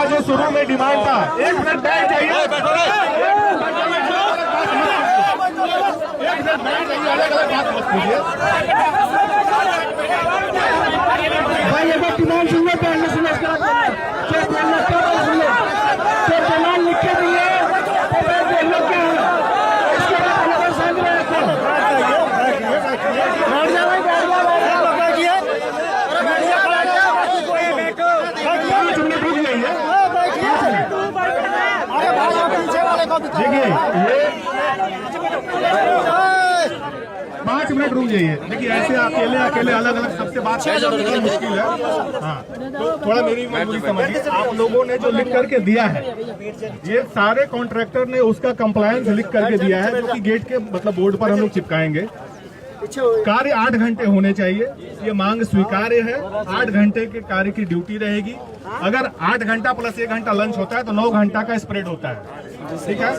मेरा जो शुरू में डिमांड था, एक मिनट बैठ जाइए, अलग अलग बात मत कीजिए भाई। ये डिमांड सुनिए, पहले सुनिए, डिमांड लिख के दिए देखिए, ये 5 मिनट रुक जाइए। देखिए, ऐसे अकेले अकेले अलग अलग सबसे बात करना मुश्किल है। हाँ, तो थोड़ा मेरी मजबूरी समझिए। आप लोगों ने जो लिख करके दिया है, ये सारे कॉन्ट्रैक्टर ने उसका कंप्लायंस लिख करके दिया है, जो कि गेट के मतलब बोर्ड पर हम लोग चिपकाएंगे। कार्य 8 घंटे होने चाहिए, ये मांग स्वीकार्य है। 8 घंटे के कार्य की ड्यूटी रहेगी। अगर 8 घंटा प्लस 1 घंटा लंच होता है तो 9 घंटा का स्प्रेड होता है, ठीक है।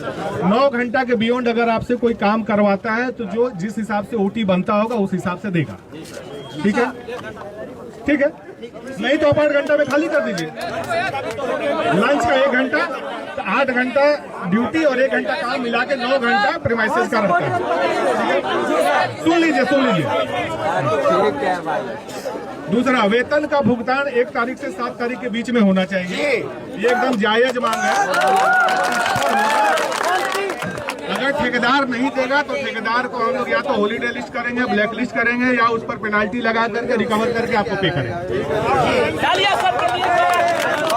9 घंटा के बियॉन्ड अगर आपसे कोई काम करवाता है तो जो जिस हिसाब से ओटी बनता होगा उस हिसाब से देगा, ठीक है, ठीक है। नहीं तो आप 8 घंटा में खाली कर दीजिए। लंच का 1 घंटा, 8 घंटा ड्यूटी और 1 घंटा काम मिला के 9 घंटा प्रीमाइसेस का रहता है। सुन लीजिए, सुन लीजिए। दूसरा, वेतन का भुगतान 1 तारीख से 7 तारीख के बीच में होना चाहिए। ये एकदम जायज मांग है। अगर ठेकेदार नहीं देगा तो ठेकेदार को हम लोग या तो हॉलीडे लिस्ट करेंगे, ब्लैक लिस्ट करेंगे, या उस पर पेनाल्टी लगा करके रिकवर करके आपको पे करेंगे।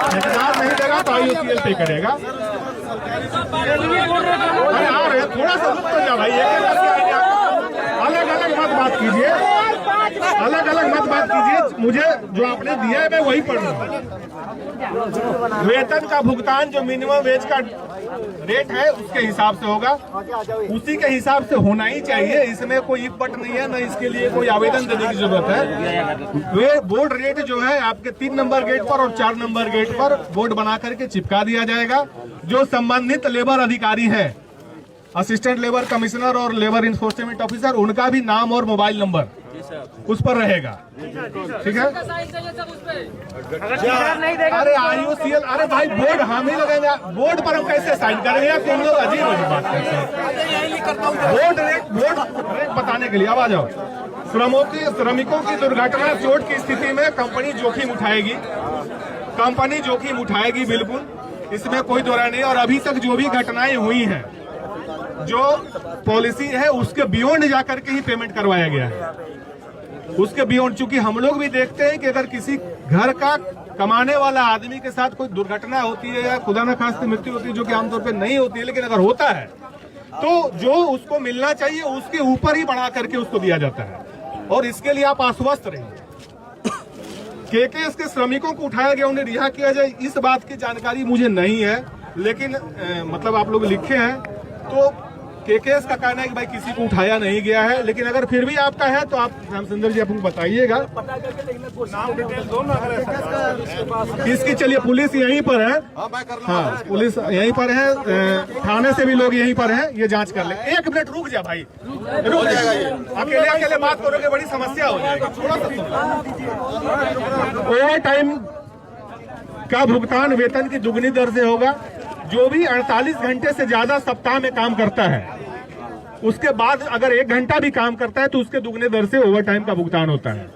ठेकेदार नहीं देगा तो IOCL पे करेगा। अरे आ रहे थोड़ा सा रुक तो जा भाई, अलग अलग मत बात कीजिए, अलग अलग मत बात कीजिए। मुझे जो आपने दिया है मैं वही पढ़ रहा हूँ। वेतन का भुगतान जो मिनिमम वेज का रेट है उसके हिसाब से होगा, उसी के हिसाब से होना ही चाहिए। इसमें कोई इफ बट नहीं है, न इसके लिए कोई आवेदन देने की जरूरत है। वे बोर्ड रेट जो है आपके 3 नंबर गेट पर और 4 नंबर गेट पर बोर्ड बना करके चिपका दिया जाएगा। जो संबंधित लेबर अधिकारी है, असिस्टेंट लेबर कमिश्नर और लेबर इन्फोर्समेंट ऑफिसर, उनका भी नाम और मोबाइल नंबर उस पर रहेगा, ठीक है। अरे IOCL, अरे भाई बोर्ड हम ही लगेंगे, बोर्ड पर हम कैसे साइन करेंगे? तुम लोग अजीब बात करते हैं। बोर्ड रेट बताने के लिए अब आ जाओ। श्रमिकों की दुर्घटना चोट की स्थिति में कंपनी जोखिम उठाएगी, कंपनी जोखिम उठाएगी, बिल्कुल, इसमें कोई दोहरा नहीं। और अभी तक जो भी घटनाएं हुई हैं, जो पॉलिसी है उसके बियॉन्ड जाकर के ही पेमेंट करवाया गया है, उसके बियॉन्ड। चूंकि हम लोग भी देखते हैं कि अगर किसी घर का कमाने वाला आदमी के साथ कोई दुर्घटना होती है या खुदा न खास्ते मृत्यु होती है, जो कि आमतौर पे नहीं होती है, लेकिन अगर होता है तो जो उसको मिलना चाहिए उसके ऊपर ही बढ़ा करके उसको दिया जाता है। और इसके लिए आप आश्वस्त रहिए। केकेएस के श्रमिकों को उठाया गया, उन्हें रिहा किया जाए, इस बात की जानकारी मुझे नहीं है, लेकिन मतलब आप लोग लिखे हैं तो केकेएस का कहना है कि भाई किसी को उठाया नहीं गया है। लेकिन अगर फिर भी आपका है तो आप रामचंद्र जी आपको बताइएगा, नाम डिटेल दो ना। इसकी चलिए, पुलिस यहीं पर है, हाँ पुलिस यहीं पर है, थाने से भी लोग यहीं पर हैं, ये जांच कर ले। 1 मिनट रुक जा भाई, रुक जाएगा। ये अकेले अकेले बात करोगे बड़ी समस्या हो जाएगी। थोड़ा सा ओवर टाइम का भुगतान वेतन की दुगनी दर से होगा। जो भी 48 घंटे से ज्यादा सप्ताह में काम करता है, उसके बाद अगर 1 घंटा भी काम करता है तो उसके दुगने दर से ओवर टाइम का भुगतान होता है।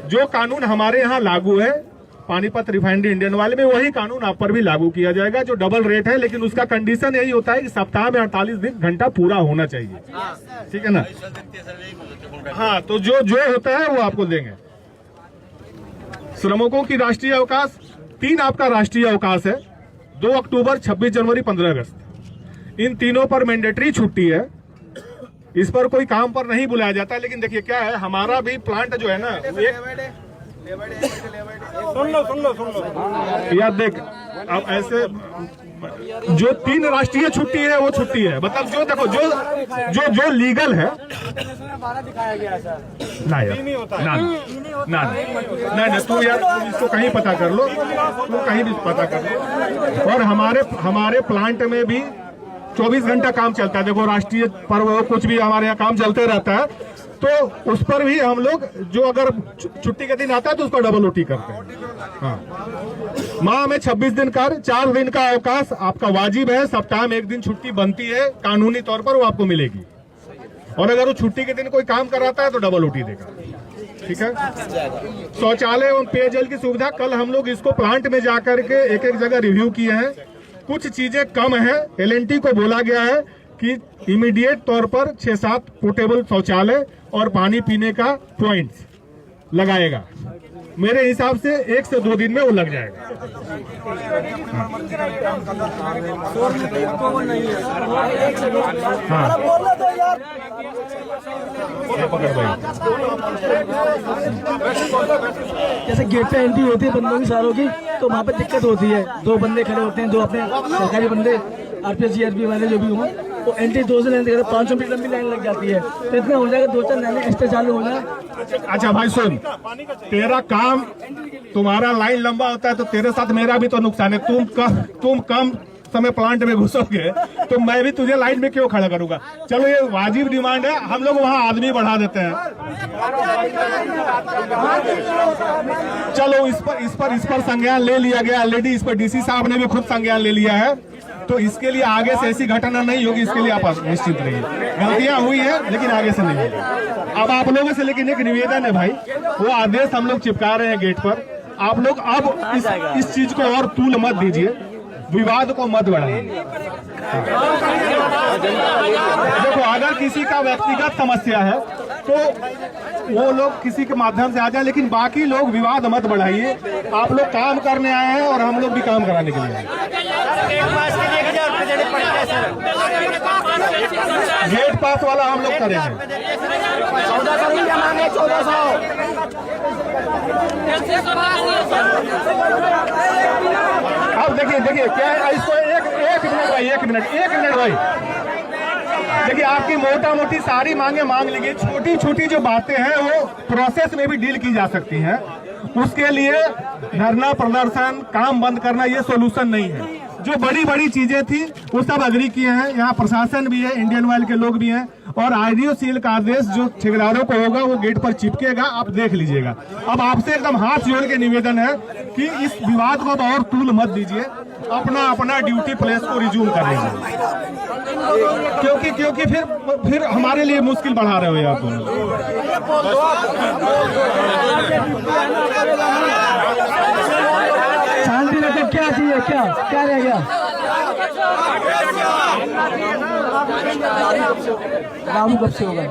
जो कानून हमारे यहाँ लागू है पानीपत रिफाइनरी इंडियन वाले में, वही कानून आप पर भी लागू किया जाएगा, जो डबल रेट है। लेकिन उसका कंडीशन यही होता है कि सप्ताह में 48 घंटा पूरा होना चाहिए, ठीक है ना। हाँ, तो जो होता है वो आपको देंगे। श्रमिकों की राष्ट्रीय अवकाश 3 आपका राष्ट्रीय अवकाश है, 2 अक्टूबर, 26 जनवरी, 15 अगस्त। इन तीनों पर मैंडेटरी छुट्टी है, इस पर कोई काम पर नहीं बुलाया जाता। लेकिन देखिए क्या है, हमारा भी प्लांट जो है ना, सुन लो यार, देख अब ऐसे जो 3 राष्ट्रीय छुट्टी है वो छुट्टी है, मतलब जो देखो जो लीगल है ना यार, ना तू यार इसको कहीं पता कर लो, तू कहीं भी पता कर लो। और हमारे प्लांट में भी 24 घंटा काम चलता है। देखो राष्ट्रीय पर्व हो, कुछ भी हमारे यहाँ काम चलते रहता है, तो उस पर भी हम लोग जो अगर छुट्टी के दिन आता है तो उसको डबल OT करते हैं। हाँ, माह में 26 दिन कार्य, 4 दिन का अवकाश आपका वाजिब है। सप्ताह में 1 दिन छुट्टी बनती है, कानूनी तौर पर वो आपको मिलेगी। और अगर वो छुट्टी के दिन कोई काम कराता है तो डबल OT देगा। ठीक है। शौचालय एवं पेयजल की सुविधा, कल हम लोग इसको प्लांट में जाकर के एक एक जगह रिव्यू किए हैं। कुछ चीजें कम है, LNT को बोला गया है कि इमीडिएट तौर पर 6-7 पोर्टेबल शौचालय और पानी पीने का पॉइंट्स लगाएगा। मेरे हिसाब से 1 से 2 दिन में वो लग जाएगा। हाँ, जैसे गेट पे एंट्री होती है बंदों की सारों की, तो वहाँ पे दिक्कत होती है। 2 बंदे खड़े होते हैं, 2 अपने सरकारी बंदे, RPS GRP वाले जो भी हों, तो एंट्री 2 से लाइन 5 मिनट लंबी लाइन लग जाती है। तो इतना हो जाएगा, 2-4 लाइनें एक्स्ट्रा चालू हो जाए। अच्छा भाई सुन, तेरा काम, तुम्हारा लाइन लंबा होता है तो तेरे साथ मेरा भी तो नुकसान है। तुम कम समय प्लांट में घुसोगे तो मैं भी तुझे लाइन में क्यों खड़ा करूंगा। चलो ये वाजिब डिमांड है, हम लोग वहाँ आदमी बढ़ा देते हैं। चलो इस पर संज्ञान ले लिया गया ऑलरेडी। इस पर DC साहब ने भी खुद संज्ञान ले लिया है, तो इसके लिए आगे से ऐसी घटना नहीं होगी। इसके लिए आप निश्चित रहिए, गलतियां हुई है लेकिन आगे से नहीं होगी। अब आप लोगों से लेकिन एक निवेदन है भाई, वो आदेश हम लोग चिपका रहे हैं गेट पर। आप लोग अब इस चीज को और तूल मत दीजिए, विवाद को मत बढ़ाइए। देखो अगर किसी का व्यक्तिगत समस्या है तो वो लोग किसी के माध्यम से आ जाए, लेकिन बाकी लोग विवाद मत बढ़ाइए। आप लोग काम करने आए हैं और हम लोग भी काम कराने के लिए आए हैं। गेट पास वाला हम लोग करेंगे। 1400 अब देखिए क्या है इसको, एक मिनट भाई। देखिए आपकी मोटा मोटी सारी मांगे मांग लीजिए, छोटी छोटी जो बातें हैं वो प्रोसेस में भी डील की जा सकती हैं। उसके लिए धरना प्रदर्शन, काम बंद करना ये सोल्यूशन नहीं है। जो बड़ी बड़ी चीजें थी वो सब अग्री किए हैं। यहाँ प्रशासन भी है, इंडियन ऑयल के लोग भी हैं, और IDOCL का आदेश जो ठेकेदारों को होगा वो गेट पर चिपकेगा, आप देख लीजिएगा। अब आपसे एकदम हाथ जोड़ के निवेदन है कि इस विवाद को और तूल मत दीजिए, अपना ड्यूटी प्लेस को रिज्यूम कर लीजिए, क्योंकि फिर हमारे लिए मुश्किल बढ़ा रहे हो आप दोनों। शांति रखो। क्या चाहिए, क्या रह गया? लागू कब से होगा?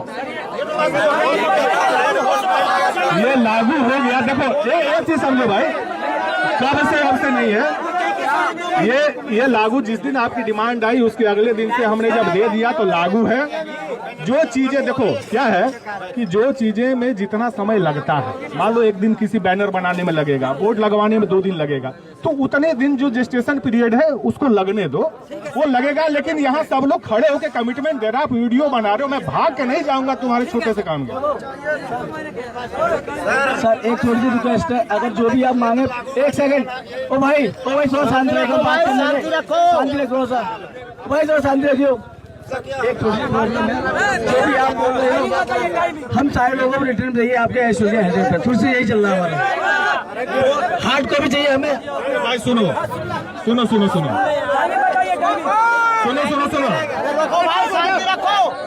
ये लागू हो गया। देखो एक चीज समझो भाई, कब से नहीं है ये लागू। जिस दिन आपकी डिमांड आई उसके अगले दिन से हमने जब दे दिया तो लागू है। जो चीजें देखो क्या है कि जो चीजें में जितना समय लगता है, मान लो 1 दिन किसी बैनर बनाने में लगेगा, बोर्ड लगवाने में 2 दिन लगेगा, तो उतने दिन जो जेस्टेशन पीरियड है उसको लगने दो, वो लगेगा। लेकिन यहाँ सब लोग खड़े होकर कमिटमेंट दे रहे हैं, आप वीडियो बना रहे हो, मैं भाग के नहीं जाऊंगा तुम्हारे छोटे से काम के। सर एक थोड़ी सी रिक्वेस्ट है, अगर जो भी आप मांगे, 1 सेकंड। ओ भाई थोड़ा शांति रखो, शांति रखो सर, भाई थोड़ा शांति रखियो। एक थोड़ी सी प्रॉब्लम है, जो भी आप बोल रहे हो हम सारे लोगों को रिटर्न चाहिए। आपके ऐश्वर्या है थोड़ी सी यही चल रहा है हमारा, हार्ड कॉपी चाहिए हमें। भाई सुनो,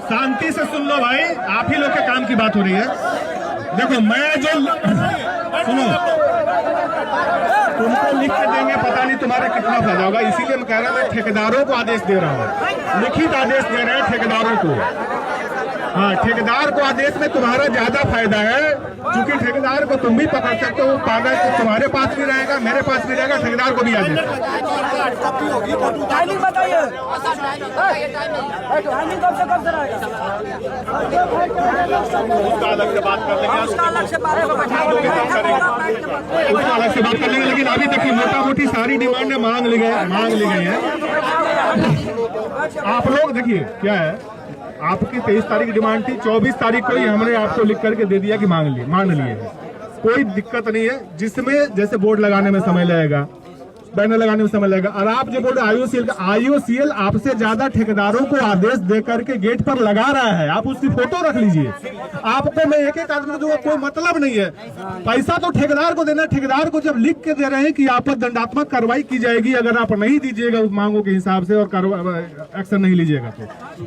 शांति से सुन लो भाई, आप ही लोग के काम की बात हो रही है। देखो मैं जो सुनो, तुमको लिख के देंगे, पता नहीं तुम्हारा कितना फायदा होगा। इसीलिए मैं कह रहा हूँ, मैं ठेकेदारों को आदेश दे रहा हूँ, लिखित आदेश दे रहे हैं ठेकेदारों को। हाँ, ठेकेदार को आदेश में तुम्हारा ज्यादा फायदा है, क्योंकि ठेकेदार को तुम भी पकड़ सकते हो। कागज तो तुम्हारे पास भी रहेगा, मेरे पास भी रहेगा, ठेकेदार को भी आदेश। टाइमिंग बताइए, टाइमिंग कब से रहेगा? उसका अलग से बात कर लेंगे, उसका अलग से बात कर लेंगे। लेकिन अभी देखिए मोटा मोटी सारी डिमांड मांग ली गई है। आप लोग देखिए क्या है, आपकी 23 तारीख डिमांड थी, 24 तारीख को ही हमने आपको लिख करके दे दिया कि मान लिए। कोई दिक्कत नहीं है। जिसमें जैसे बोर्ड लगाने में समय लगेगा, बैनर लगाने में समय लगेगा। और आप जो बोल रहे आईओसीएल का, आईओसीएल आपसे ज्यादा ठेकेदारों को आदेश दे करके गेट पर लगा रहा है, आप उसकी फोटो रख लीजिए। आपको मैं एक एक आदमी को कोई मतलब नहीं है, पैसा तो ठेकेदार को देना। ठेकेदार को जब लिख के दे रहे हैं कि आप पर दंडात्मक कार्रवाई की जाएगी अगर आप नहीं दीजिएगा उस मांगों के हिसाब से और एक्शन नहीं लीजिएगा तो,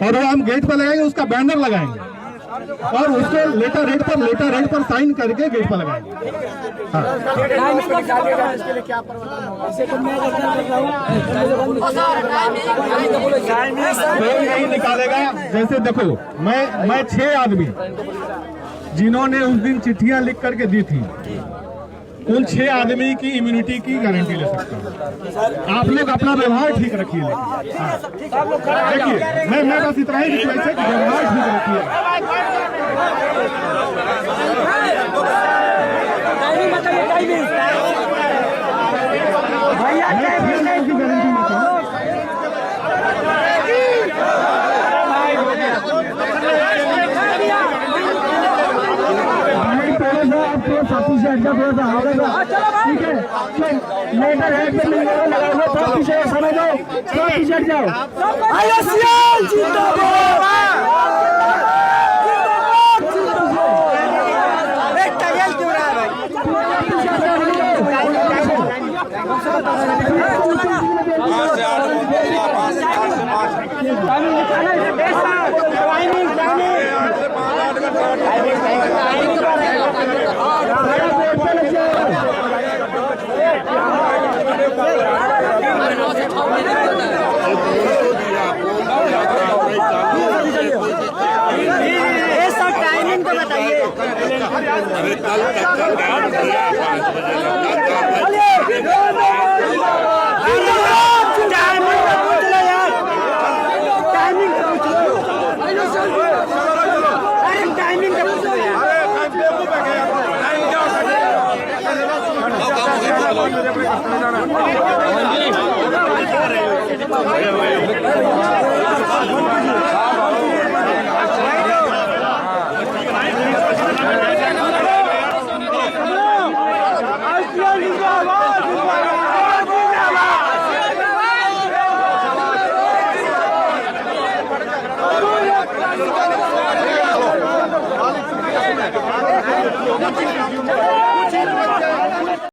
और वो हम गेट पर लगाएंगे, उसका बैनर लगाएंगे और उसको लेटर हेड पर साइन करके गेट पर लगाएंगे। कोई नहीं निकालेगा। जैसे देखो मैं 6 आदमी जिन्होंने उस दिन चिट्ठियां लिख करके दी थी, उन 6 आदमी की इम्यूनिटी की गारंटी ले सकता हूँ। आप लोग अपना व्यवहार ठीक रखिए। देखिए मैं बस इतना ही रिक्वेस्ट है कि व्यवहार ठीक रखिए। थोड़ा सा ठीक है, लेटर हेड पे लगाओ, थोड़ा पीछे समय दो, थोड़ा पीछे हट जाओ। आईओसीएल जिंदाबाद। टाइमिंग तो बताइए। कुछ